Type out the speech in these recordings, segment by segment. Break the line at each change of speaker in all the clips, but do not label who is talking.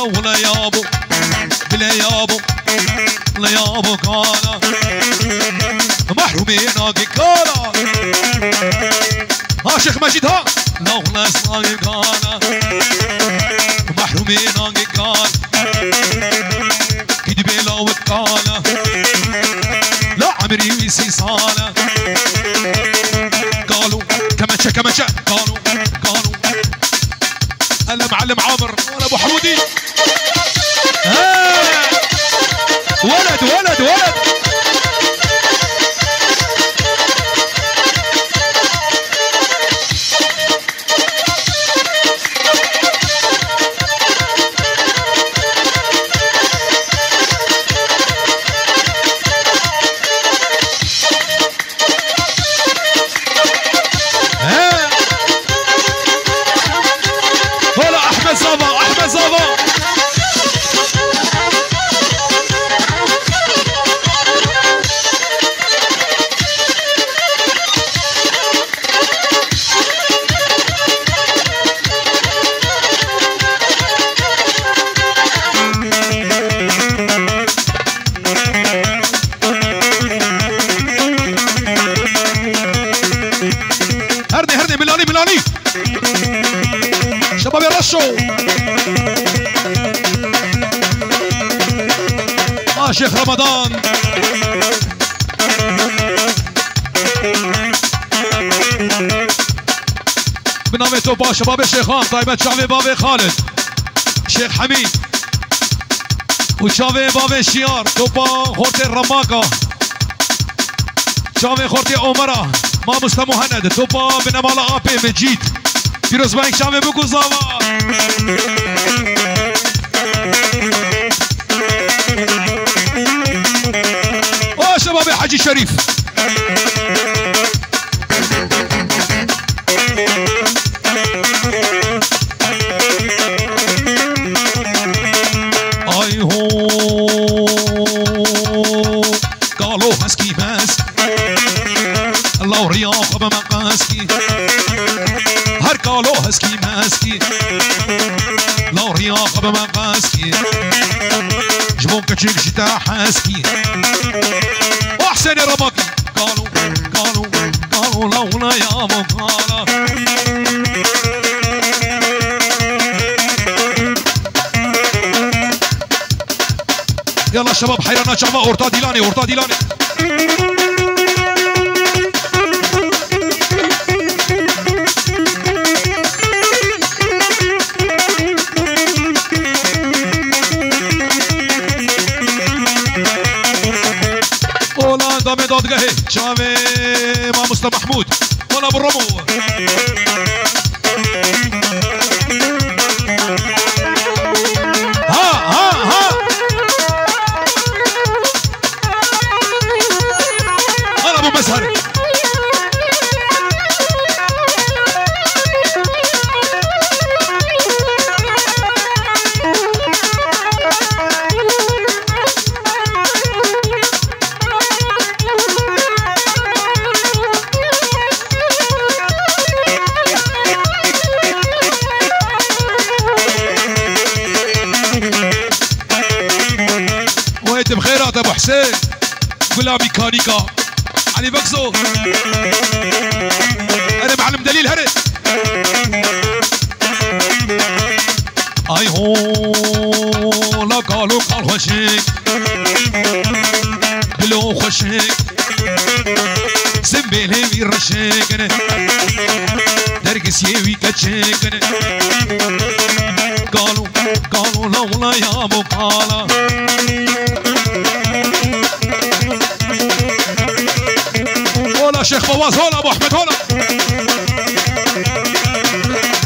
ولا يابو بلا يابو لا يابو كانا محرومين كانا ها شيخ مجيد ها لو لا صاغي كانا محرومين كانا كدي بلا وكانا لا عمري ويسي صانا قالوا كمانشا قالوا انا معلم عامر وانا ابو حمودي ولد احمد زابا هرني ميلاني شباب يرشوا شيخ رمضان بنامي توبا شباب الشيخان طيبة شعبي بابي خالد شيخ حميد وشعبي بابي شيار توبا خورتي الرماقة شعبي خورتي عمرة ما مسلم مهند توبا بنمالا ابي مجيد فيروز بانك شعبي بكو زاوا شباب حاجي شريف اي هو قالوا هسكي ماس الله رياض بمقاسكي هر قالوا هسكي ماسكي الله رياض بمقاسكي جبون كتشيك شتا حاسكي واحسن يا رباكي قالوا لولا يا ابو قالا يلا شباب حيرانا شعبا اورتا ديلاني دامي دادگاهی شاوي ما مصطفى محمود وانا ابو الرمو ها انا ابو مسهر بخيرات ابو حسين كلها ميكانيكا علي بكزو انا معلم دليل هرد اي هو لا قالوا قال خشيك بلو خشيك زنبيلي ويرشيك درقس يوي كتشيك قالوا لولا يا ابو قالا هولا شيخ فواز هولا ابو احمد هولا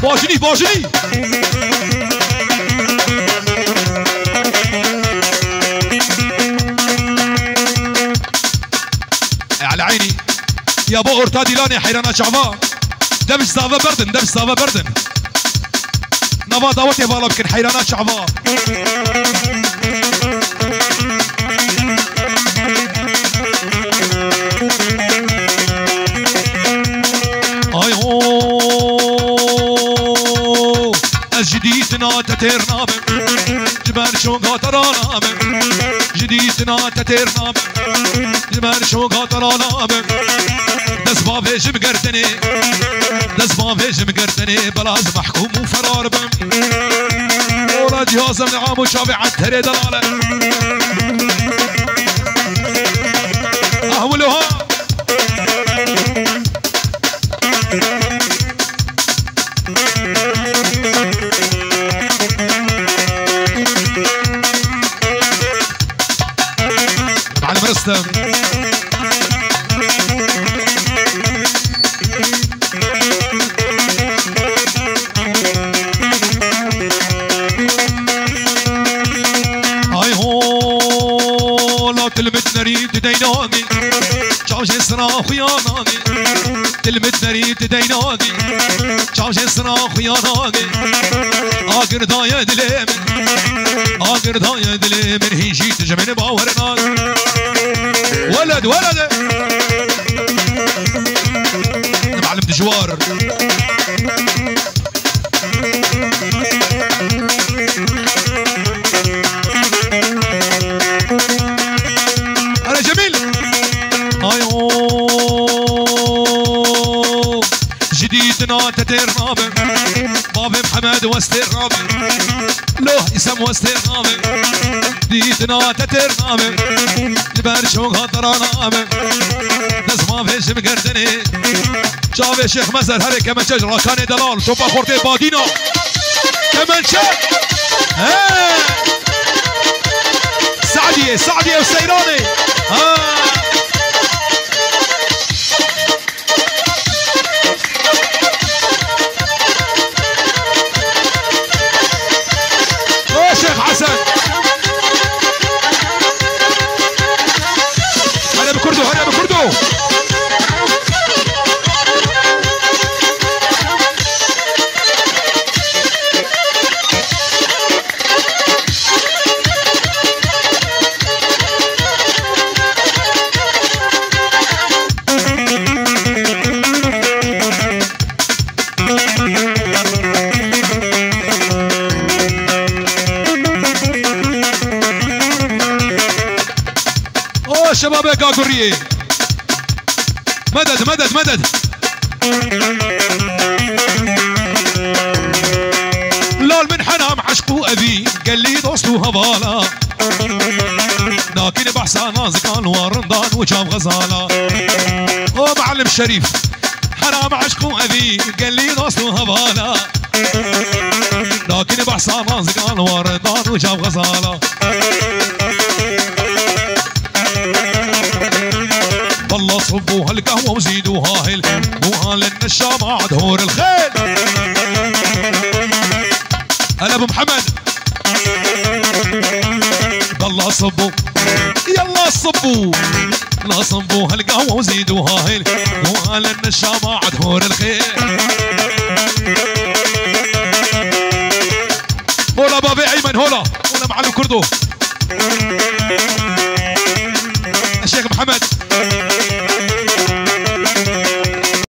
باجني على عيني يا ابو اورتادي لاني حيرانا شعبان دبش صافا بردن نفا دعوتي بالا بكن حيرانا شعبان الجديد نادى تيرنابم جبال شو قاطرانا جديدنا تترنا جبال شو قاطرانا دس بافيش مقردني دس بافيش مقردني بلاز محكوم وفرار بم ولا جهاز من عام وشافي عالتري دلاله اهولوها معلم رستم هاي هو لا تلمت نريد ديناني شاوش سرا خياناني تلمت نريد ديناني شاوش سرا خياناني آقر دايا دلي آقر دايا دلي من هيجي تجمن باورناك ولد ولد معلم دجوار انا جميل ايو جديدنا تترنا باب محمد واسترنا له اسم واسترنا جديدنا تترنا البرش وغطرانا نسمع فيش مقردني شاف الشيخ مزر هري كمان شجرة كان دلال توبا خورتي بادينا كمان شاف سعدية وسيراني شيخ حسن هلا بكردو هلا بكردو شباب قاقوريه مدد مدد مدد لول من حنام عشقو ابي قال لي دوستو هبالا لكن بحسا نازقان ورندان وجام غزاله او معلم شريف حنام عشقو ابي قال لي دوستو هبالا لكن بحسا نازقان ورندان وجام غزاله والله صبوا هالقهوة وزيدوها هل للنشا مع دهور الخيل هلا ابو محمد والله صبوا يلا صبوا لا صبوا هالقهوة وزيدوها هل للنشا مع دهور الخيل هولا بابي ايمن هولا معلم كردو الشيخ محمد